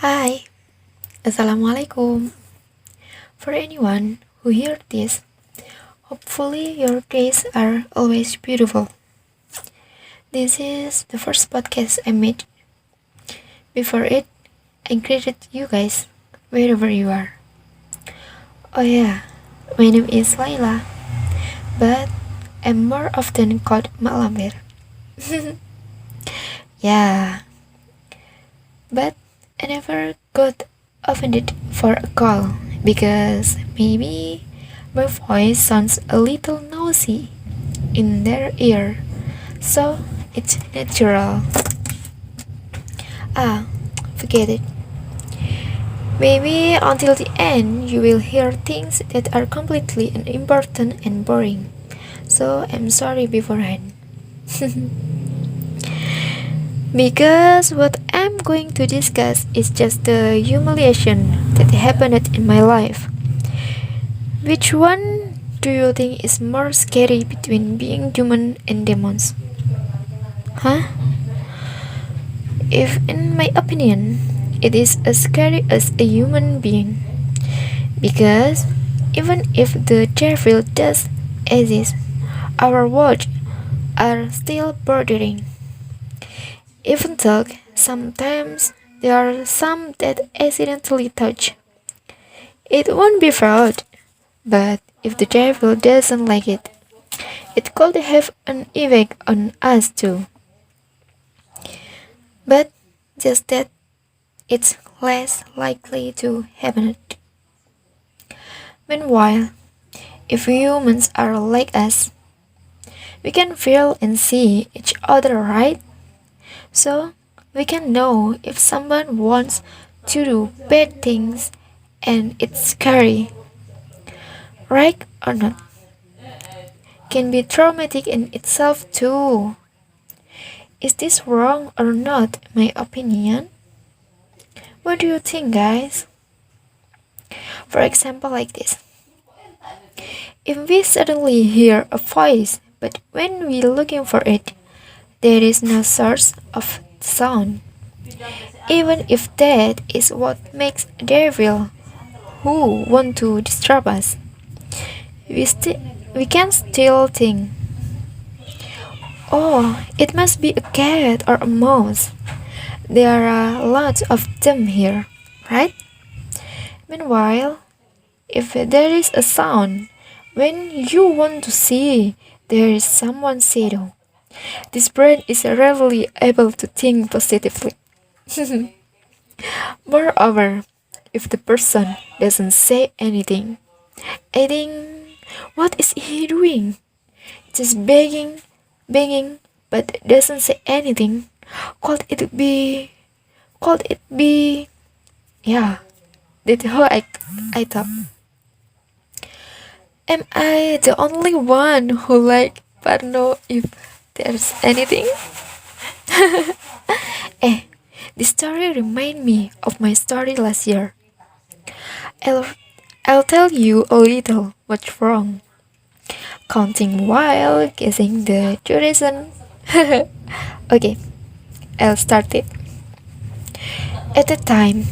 Hai, Assalamualaikum. For anyone who hears this, hopefully your days are always beautiful. This is the first podcast I made. Before it, I greeted you guys wherever you are. Oh yeah, my name is Laila, but I'm more often called Mak Lampir. Yeah, but I never got offended for a call because maybe my voice sounds a little noisy in their ear, so it's natural. Ah, forget it. Maybe until the end you will hear things that are completely unimportant and boring. So I'm sorry beforehand. Because what I'm going to discuss is just the humiliation that happened in my life. Which one do you think is more scary between being human and demons? Huh? If in my opinion, it is as scary as a human being. Because even if the devil does exist, our words are still bordering. Even though sometimes there are some that accidentally touch. It won't be fraud, but if the devil doesn't like it, it could have an effect on us too. But just that it's less likely to happen. Meanwhile, if humans are like us, we can feel and see each other, right? So we can know if someone wants to do bad things and it's scary, right or not? Can be traumatic in itself too. Is this wrong or not, my opinion? What do you think, guys? For example, like this. If we suddenly hear a voice, but when we're looking for it, there is no source of sound. Even if that is what makes a devil who want to disturb us, we can still think, oh, it must be a cat or a mouse. There are lots of them here, right? Meanwhile, if there is a sound, when you want to see there is someone's shadow, this brain is rarely able to think positively. Moreover, if the person doesn't say anything, I think, what is he doing? Just begging, but doesn't say anything. Could it be? Could it be? Yeah, that's how I thought. Am I the only one who but know if there's anything? Eh, this story remind me of my story last year. I'll, I'll tell you a little what's wrong. Counting while guessing the duration. Okay, I'll start it. At the time,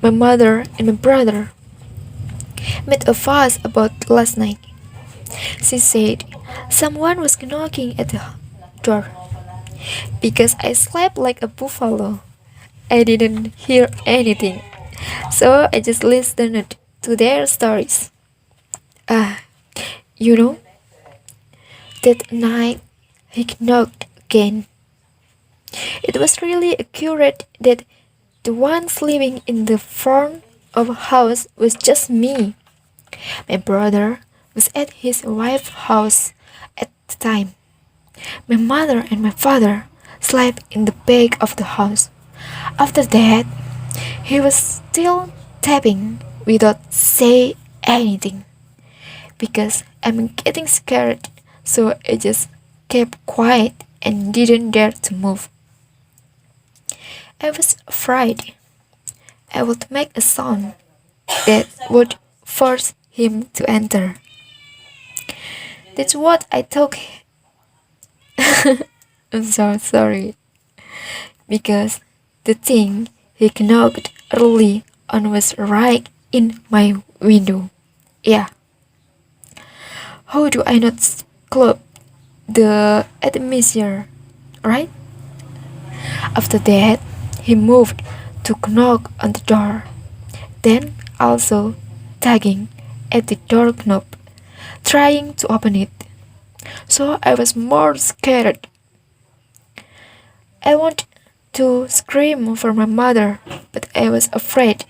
my mother and my brother made a fuss about last night. She said someone was knocking at the door. Because I slept like a buffalo, I didn't hear anything. So I just listened to their stories. Ah, you know, that night he knocked again. It was really accurate that the one sleeping in the front of a house was just me. My brother was at his wife's house at the time. My mother and my father slept in the back of the house. After that, he was still tapping without say anything because I'm getting scared, so I just kept quiet and didn't dare to move. I was afraid I would make a sound that would force him to enter. That's what I took. I'm so sorry because the thing he knocked early on was right in my window. Yeah, how do I not club the atmosphere, right? After that, he moved to knock on the door, then also tugging at the door knob, trying to open it. So I was more scared. I wanted to scream for my mother, but I was afraid.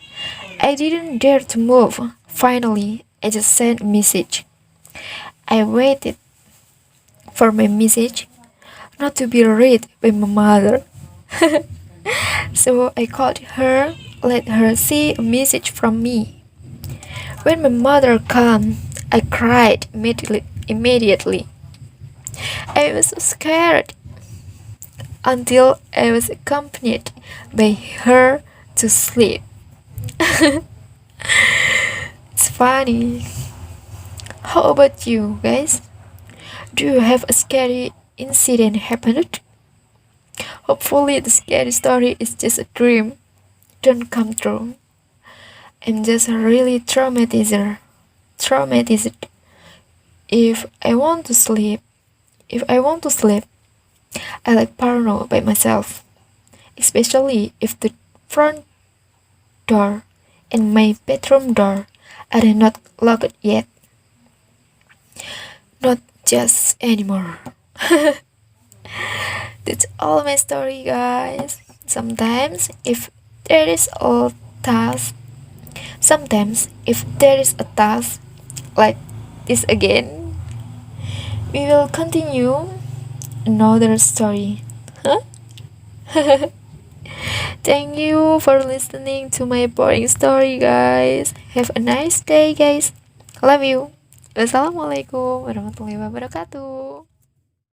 I didn't dare to move. Finally, I just sent a message. I waited for my message not to be read by my mother. So I called her, let her see a message from me. When my mother came, I cried immediately. I was so scared until I was accompanied by her to sleep. It's funny. How about you guys? Do you have a scary incident happened? Hopefully the scary story is just a dream. Don't come true. I'm just really traumatized. Traumatized. If I want to sleep, if I want to sleep, I like parano by myself. Especially if the front door and my bedroom door are not locked yet. Not just anymore. That's all my story, guys. Sometimes, if there is a task, sometimes if there is a task like this again, we will continue another story. Huh? Thank you for listening to my boring story, guys. Have a nice day, guys. Love you. Wassalamualaikum warahmatullahi wabarakatuh.